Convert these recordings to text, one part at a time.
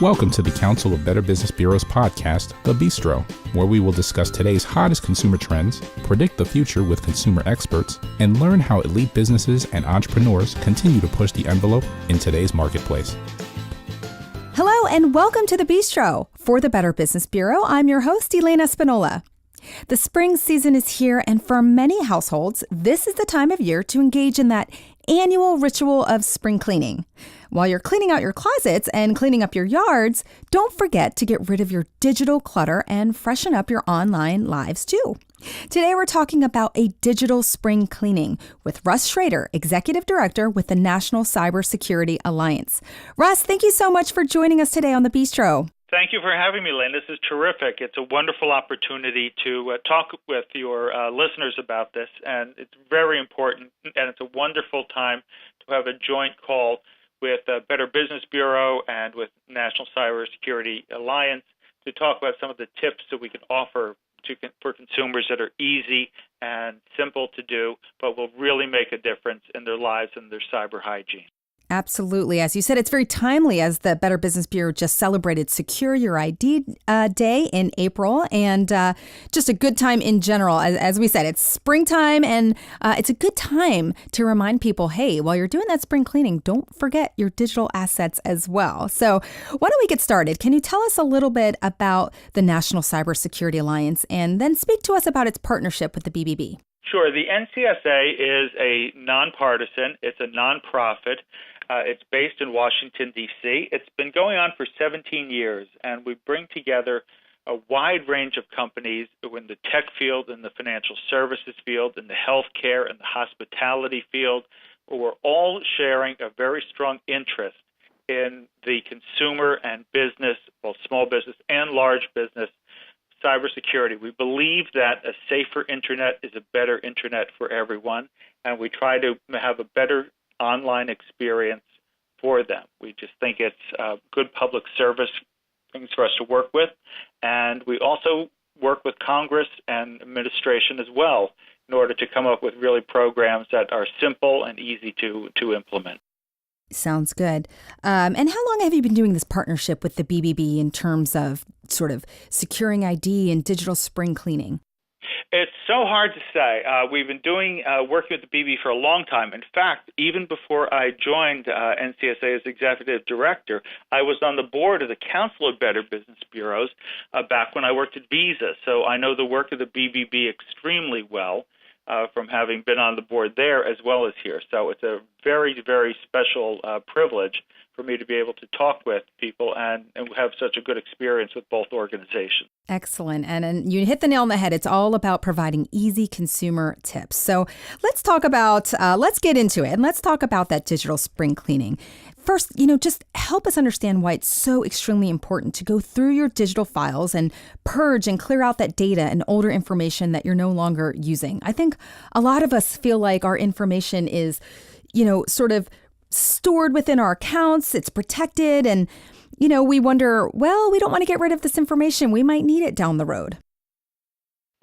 Welcome to the Council of Better Business Bureau's podcast, The Bistro, where we will discuss today's hottest consumer trends, predict the future with consumer experts, and learn how elite businesses and entrepreneurs continue to push the envelope in today's marketplace. Hello and welcome to The Bistro. For the Better Business Bureau, I'm your host, Elena Spinola. The spring season is here, and for many households, this is the time of year to engage in that annual ritual of spring cleaning. While you're cleaning out your closets and cleaning up your yards, don't forget to get rid of your digital clutter and freshen up your online lives too. Today, we're talking about a digital spring cleaning with Russ Schrader, Executive Director with the National Cybersecurity Alliance. Russ, thank you so much for joining us today on The Bistro. Thank you for having me, Lynn. This is terrific. It's a wonderful opportunity to talk with your listeners about this, and it's very important, and it's a wonderful time to have a joint call with Better Business Bureau and with National Cybersecurity Alliance to talk about some of the tips that we can offer for consumers that are easy and simple to do, but will really make a difference in their lives and their cyber hygiene. Absolutely. As you said, it's very timely as the Better Business Bureau just celebrated Secure Your ID Day in April, and just a good time in general. As we said, it's springtime, and it's a good time to remind people, hey, while you're doing that spring cleaning, don't forget your digital assets as well. So why don't we get started? Can you tell us a little bit about the National Cybersecurity Alliance, and then speak to us about its partnership with the BBB? Sure. The NCSA is a nonpartisan. It's a nonprofit. It's based in Washington, D.C. It's been going on for 17 years, and we bring together a wide range of companies in the tech field, in the financial services field, in the healthcare, and the hospitality field, who are all sharing a very strong interest in the consumer and business, both small business and large business, cybersecurity. We believe that a safer internet is a better internet for everyone, and we try to have a better online experience for them. We just think it's good public service things for us to work with, and we also work with Congress and administration as well in order to come up with really programs that are simple and easy to implement. Sounds good. And how long have you been doing this partnership with the BBB in terms of sort of securing ID and digital spring cleaning? It's so hard to say. We've been working with the BBB for a long time. In fact, even before I joined NCSA as Executive Director, I was on the board of the Council of Better Business Bureaus back when I worked at Visa. So I know the work of the BBB extremely well from having been on the board there as well as here. So it's a very, very special privilege for me to be able to talk with people and have such a good experience with both organizations. Excellent. And you hit the nail on the head. It's all about providing easy consumer tips. So let's get into it, and let's talk about that digital spring cleaning. First, just help us understand why it's so extremely important to go through your digital files and purge and clear out that data and older information that you're no longer using. I think a lot of us feel like our information is, sort of stored within our accounts, it's protected, and, we wonder, well, we don't want to get rid of this information. We might need it down the road.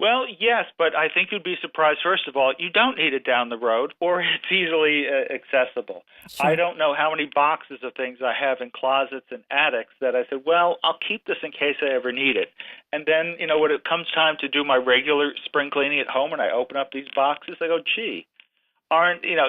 Well, yes, but I think you'd be surprised, first of all, you don't need it down the road, or it's easily accessible. Sure. I don't know how many boxes of things I have in closets and attics that I said, well, I'll keep this in case I ever need it. And then, when it comes time to do my regular spring cleaning at home and I open up these boxes, I go, gee,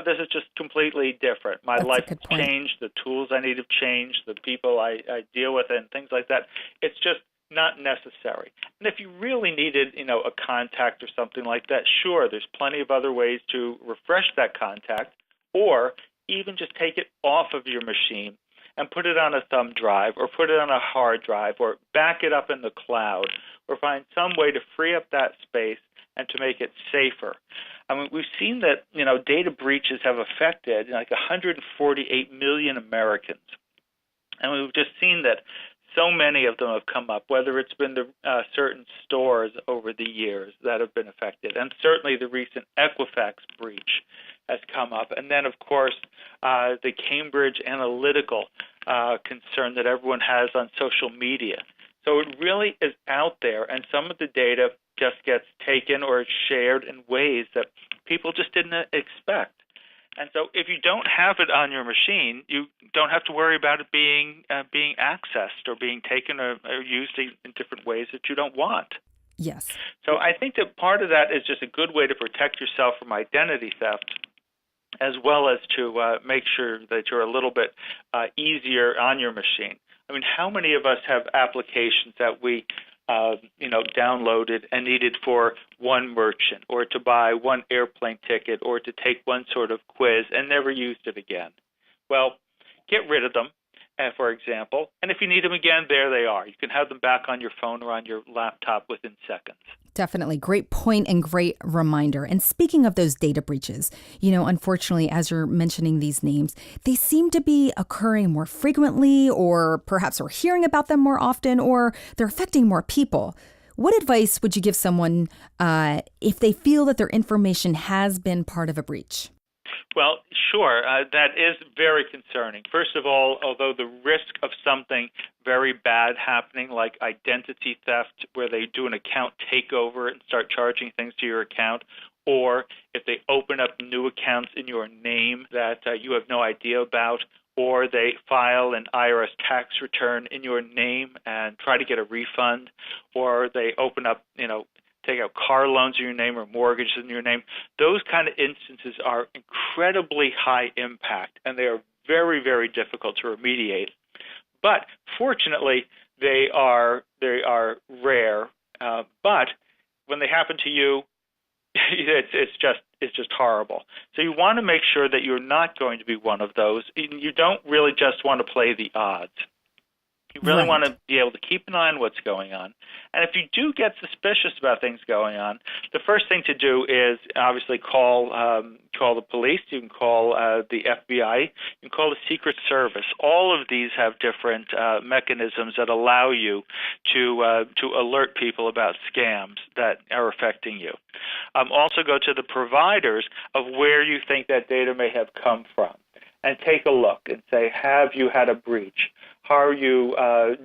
this is just completely different. My life has changed, the tools I need have changed, the people I deal with and things like that. It's just not necessary. And if you really needed, a contact or something like that, sure, there's plenty of other ways to refresh that contact, or even just take it off of your machine and put it on a thumb drive or put it on a hard drive or back it up in the cloud or find some way to free up that space and to make it safer. I mean, we've seen that, data breaches have affected like 148 million Americans. And we've just seen that so many of them have come up, whether it's been the certain stores over the years that have been affected. And certainly the recent Equifax breach has come up. And then, of course, the Cambridge Analytica concern that everyone has on social media. So it really is out there, and some of the data just gets taken or shared in ways that people just didn't expect. And so if you don't have it on your machine, you don't have to worry about it being accessed or being taken or used in different ways that you don't want. Yes. So I think that part of that is just a good way to protect yourself from identity theft, as well as to make sure that you're a little bit easier on your machine. I mean, how many of us have applications that we downloaded and needed for one merchant, or to buy one airplane ticket, or to take one sort of quiz and never used it again? Well, get rid of them, for example, and if you need them again, there they are. You can have them back on your phone or on your laptop within seconds. Definitely. Great point and great reminder. And speaking of those data breaches, unfortunately, as you're mentioning these names, they seem to be occurring more frequently, or perhaps we're hearing about them more often, or they're affecting more people. What advice would you give someone if they feel that their information has been part of a breach? Well, sure. That is very concerning. First of all, although the risk of something very bad happening, like identity theft, where they do an account takeover and start charging things to your account, or if they open up new accounts in your name that you have no idea about, or they file an IRS tax return in your name and try to get a refund, or they open up, take out car loans in your name or mortgages in your name. Those kind of instances are incredibly high impact, and they are very, very difficult to remediate. But fortunately, they are rare. But when they happen to you, it's just horrible. So you want to make sure that you're not going to be one of those. You don't really just want to play the odds. You really want to be able to keep an eye on what's going on. And if you do get suspicious about things going on, the first thing to do is obviously call the police. You can call the FBI. You can call the Secret Service. All of these have different mechanisms that allow you to alert people about scams that are affecting you. Also go to the providers of where you think that data may have come from, and take a look and say, have you had a breach? How are you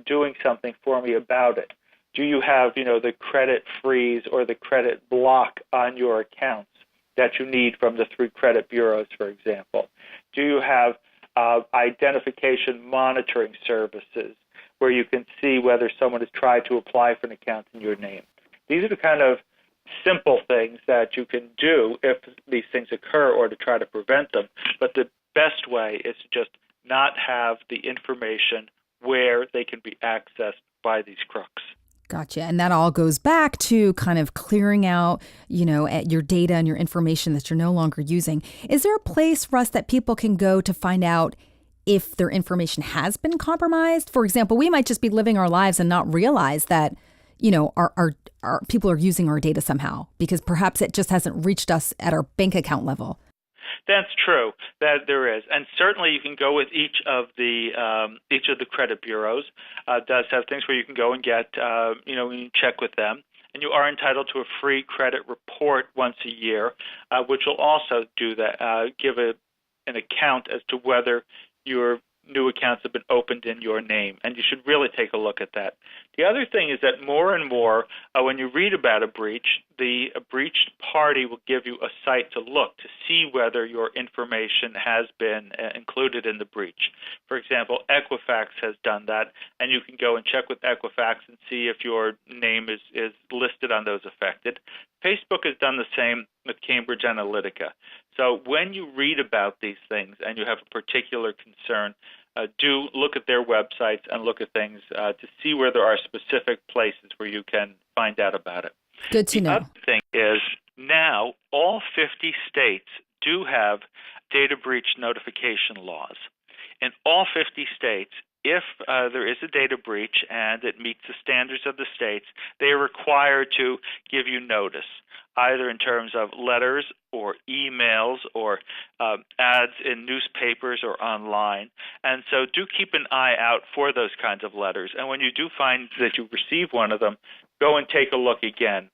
doing something for me about it? Do you have, the credit freeze or the credit block on your accounts that you need from the 3 credit bureaus, for example? Do you have identification monitoring services where you can see whether someone has tried to apply for an account in your name? These are the kind of simple things that you can do if these things occur, or to try to prevent them. But the best way is to just not have the information where they can be accessed by these crooks. Gotcha. And that all goes back to kind of clearing out, your data and your information that you're no longer using. Is there a place, Russ, that people can go to find out if their information has been compromised? For example, we might just be living our lives and not realize that, our people are using our data somehow, because perhaps it just hasn't reached us at our bank account level. That's true. That there is, and certainly you can go with each of the credit bureaus. Does have things where you can go and get, you check with them, and you are entitled to a free credit report once a year, which will also do that, give an account as to whether your new accounts have been opened in your name, and you should really take a look at that. The other thing is that more and more, when you read about a breach, the breached party will give you a site to look to see whether your information has been included in the breach. For example, Equifax has done that, and you can go and check with Equifax and see if your name is listed on those affected. Facebook has done the same with Cambridge Analytica. So when you read about these things and you have a particular concern, do look at their websites and look at things to see where there are specific places where you can find out about it. Good to know. The other thing is now all 50 states do have data breach notification laws. In all 50 states, if there is a data breach and it meets the standards of the states, they are required to give you notice, either in terms of letters or emails or ads in newspapers or online. And so do keep an eye out for those kinds of letters. And when you do find that you receive one of them, go and take a look again.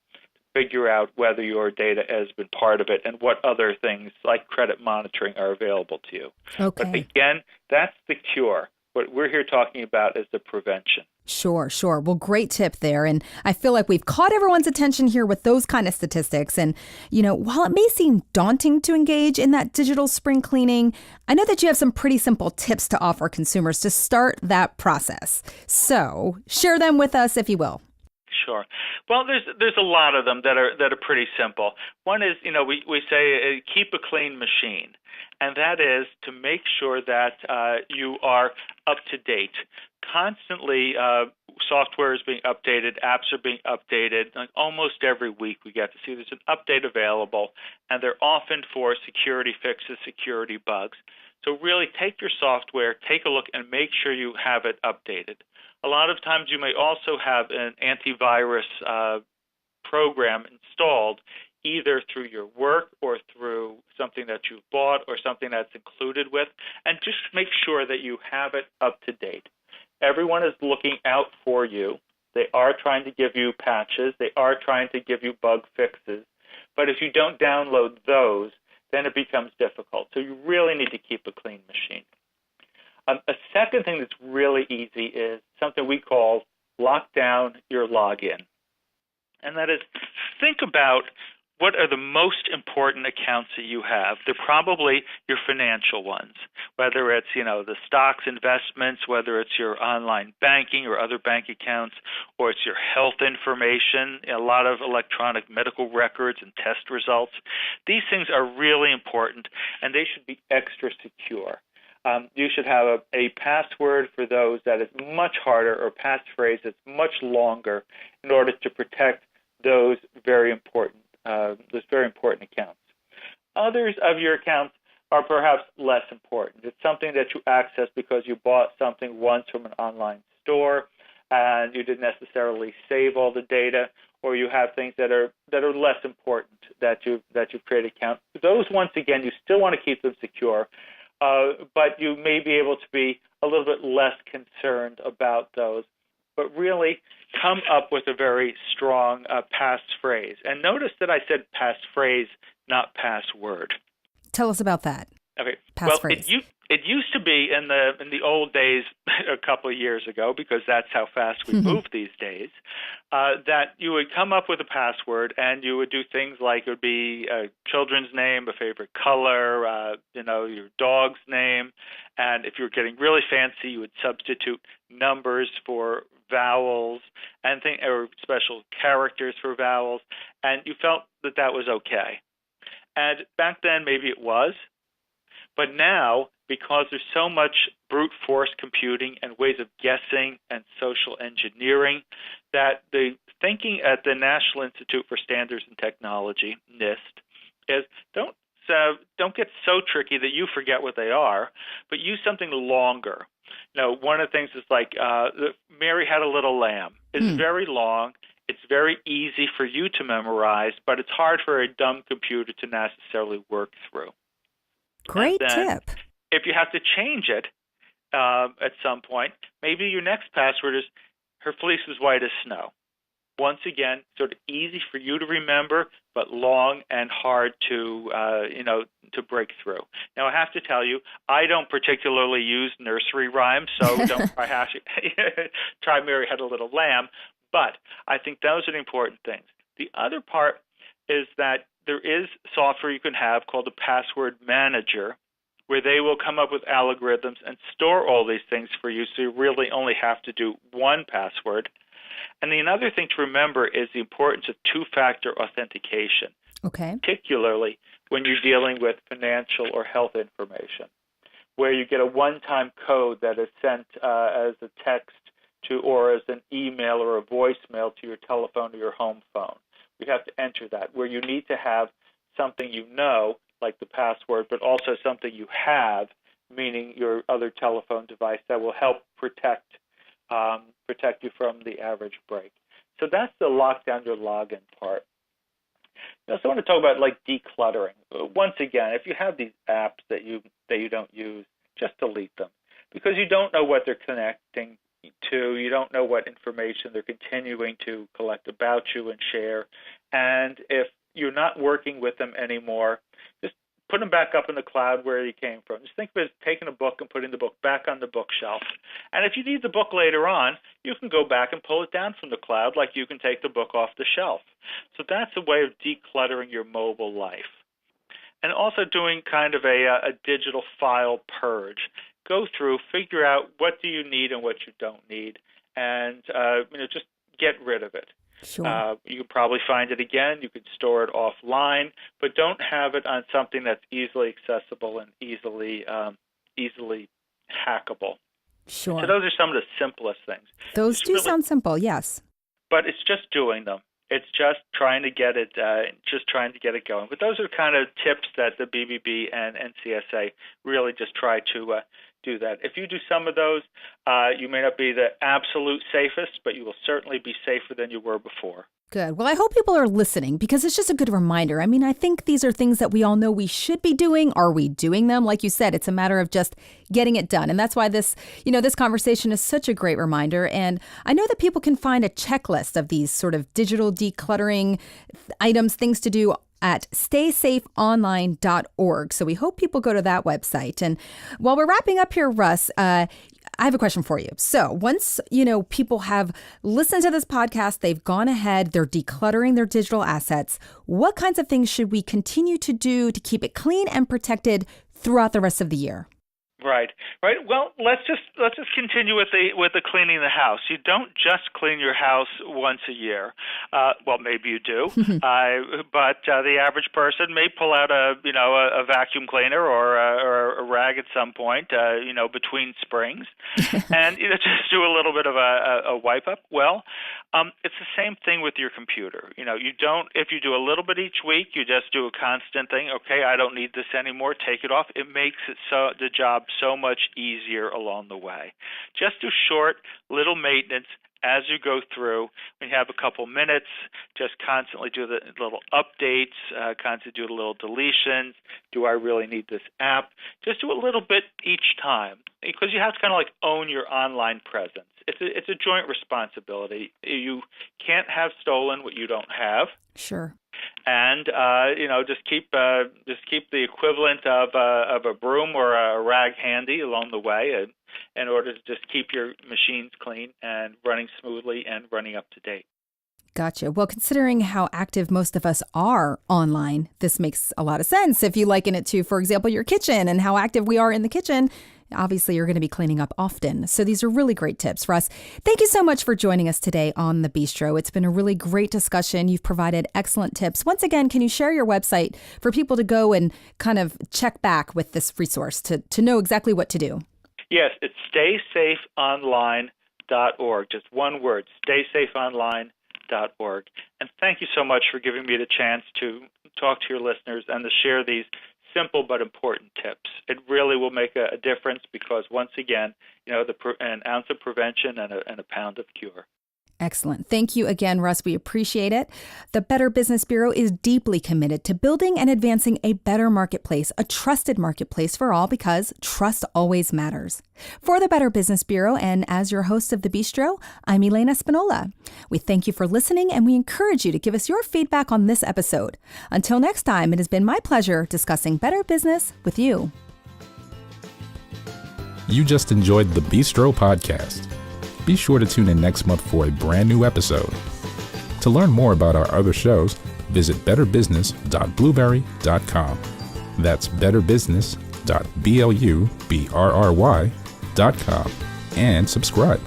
Figure out whether your data has been part of it and what other things like credit monitoring are available to you. Okay. But again, that's the cure. What we're here talking about is the prevention. Sure, sure. Well, great tip there. And I feel like we've caught everyone's attention here with those kind of statistics. And, while it may seem daunting to engage in that digital spring cleaning, I know that you have some pretty simple tips to offer consumers to start that process. So share them with us, if you will. Sure. Well, there's a lot of them that are pretty simple. One is, we say keep a clean machine, and that is to make sure that you are up to date. Constantly, software is being updated, apps are being updated. Like almost every week we get to see there's an update available, and they're often for security fixes, security bugs. So really take your software, take a look, and make sure you have it updated. A lot of times you may also have an antivirus program installed either through your work or through something that you've bought or something that's included with, and just make sure that you have it up to date. Everyone is looking out for you. They are trying to give you patches. They are trying to give you bug fixes. But if you don't download those, then it becomes difficult. So you really need to keep a clean machine. A second thing that's really easy is something we call lock down your login. And that is, think about what are the most important accounts that you have. They're probably your financial ones, whether it's, the stocks, investments, whether it's your online banking or other bank accounts, or it's your health information, a lot of electronic medical records and test results. These things are really important, and they should be extra secure. You should have a password for those that is much harder, or passphrase that's much longer, in order to protect those very important accounts. Others of your accounts are perhaps less important. It's something that you access because you bought something once from an online store and you didn't necessarily save all the data, or you have things that are less important that you've created accounts. Those, once again, you still want to keep them secure, but you may be able to be a little bit less concerned about those. But really come up with a very strong passphrase. And notice that I said passphrase, not password. Tell us about that. Okay. Passphrase. Well, it used to be in the old days, a couple of years ago, because that's how fast we move these days, that you would come up with a password and you would do things like it would be a children's name, a favorite color, your dog's name, and if you were getting really fancy, you would substitute numbers for vowels and or special characters for vowels, and you felt that was okay. And back then, maybe it was, but now, because there's so much brute force computing and ways of guessing and social engineering, that the thinking at the National Institute for Standards and Technology, NIST, is don't get so tricky that you forget what they are, but use something longer. One of the things is like Mary Had a Little Lamb. It's very long. It's very easy for you to memorize, but it's hard for a dumb computer to necessarily work through. Great tip. If you have to change it at some point, maybe your next password is her fleece was white as snow. Once again, sort of easy for you to remember, but long and hard to break through. Now, I have to tell you, I don't particularly use nursery rhymes, so don't try Mary Had a Little Lamb. But I think those are the important things. The other part is that there is software you can have called a password manager, where they will come up with algorithms and store all these things for you, so you really only have to do one password. And the other thing to remember is the importance of two-factor authentication, particularly when you're dealing with financial or health information, where you get a one-time code that is sent as a text to, or as an email or a voicemail to your telephone or your home phone. You have to enter that, where you need to have something like the password, but also something you have, meaning your other telephone device, that will help protect you from the average break. So that's the lockdown your login part. I also want to talk about decluttering. Once again, if you have these apps that you don't use, just delete them, because you don't know what they're connecting to. You don't know what information they're continuing to collect about you and share. And if you're not working with them anymore, just put them back up in the cloud where you came from. Just think of it as taking a book and putting the book back on the bookshelf. And if you need the book later on, you can go back and pull it down from the cloud like you can take the book off the shelf. So that's a way of decluttering your mobile life. And also doing kind of a digital file purge. Go through, figure out what do you need and what you don't need, and just get rid of it. Sure. You could probably find it again. You could store it offline, but don't have it on something that's easily accessible and easily hackable. Sure. So those are some of the simplest things. Those do sound simple, yes. But it's just doing them. It's just trying to get it, going. But those are kind of tips that the BBB and NCSA really just try to do that. If you do some of those, you may not be the absolute safest, but you will certainly be safer than you were before. Good. Well, I hope people are listening because it's just a good reminder. I mean, I think these are things that we all know we should be doing. Are we doing them? Like you said, it's a matter of just getting it done. And that's why this conversation is such a great reminder. And I know that people can find a checklist of these sort of digital decluttering items, things to do at staysafeonline.org. So we hope people go to that website. And while we're wrapping up here, Russ, I have a question for you. So once, people have listened to this podcast, they've gone ahead, they're decluttering their digital assets. What kinds of things should we continue to do to keep it clean and protected throughout the rest of the year? Right. Well, let's just continue with the cleaning the house. You don't just clean your house once a year. Well, maybe you do, but the average person may pull out a vacuum cleaner or a rag at some point, between springs, and just do a little bit of a wipe up. Well, it's the same thing with your computer. If you do a little bit each week, you just do a constant thing. Okay, I don't need this anymore. Take it off. It makes it the job so much easier along the way. Just do short, little maintenance as you go through. When you have a couple minutes, just constantly do the little updates, constantly do the little deletions. Do I really need this app? Just do a little bit each time because you have to kind of like own your online presence. It's a joint responsibility. You can't have stolen what you don't have. Sure. And just keep the equivalent of a broom or a rag handy along the way, in order to just keep your machines clean and running smoothly and running up to date. Gotcha. Well, considering how active most of us are online, this makes a lot of sense. If you liken it to, for example, your kitchen and how active we are in the kitchen, obviously you're going to be cleaning up often. So these are really great tips. Russ, thank you so much for joining us today on The Bistro. It's been a really great discussion. You've provided excellent tips. Once again, can you share your website for people to go and kind of check back with this resource to know exactly what to do? Yes, it's staysafeonline.org. Just one word, staysafeonline.org. And thank you so much for giving me the chance to talk to your listeners and to share these simple but important tips. It really will make a difference because, once again, an ounce of prevention and a pound of cure. Excellent. Thank you again, Russ. We appreciate it. The Better Business Bureau is deeply committed to building and advancing a better marketplace, a trusted marketplace for all, because trust always matters. For the Better Business Bureau, and as your host of The Bistro, I'm Elena Spinola. We thank you for listening, and we encourage you to give us your feedback on this episode. Until next time, it has been my pleasure discussing better business with you. You just enjoyed the Bistro Podcast. Be sure to tune in next month for a brand new episode. To learn more about our other shows, visit betterbusiness.blueberry.com. That's betterbusiness.blueberry.com and subscribe.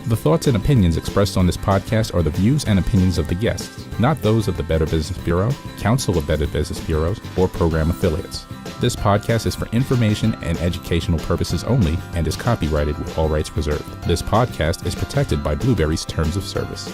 The thoughts and opinions expressed on this podcast are the views and opinions of the guests, not those of the Better Business Bureau, Council of Better Business Bureaus, or program affiliates. This podcast is for information and educational purposes only and is copyrighted with all rights reserved. This podcast is protected by Blueberry's Terms of Service.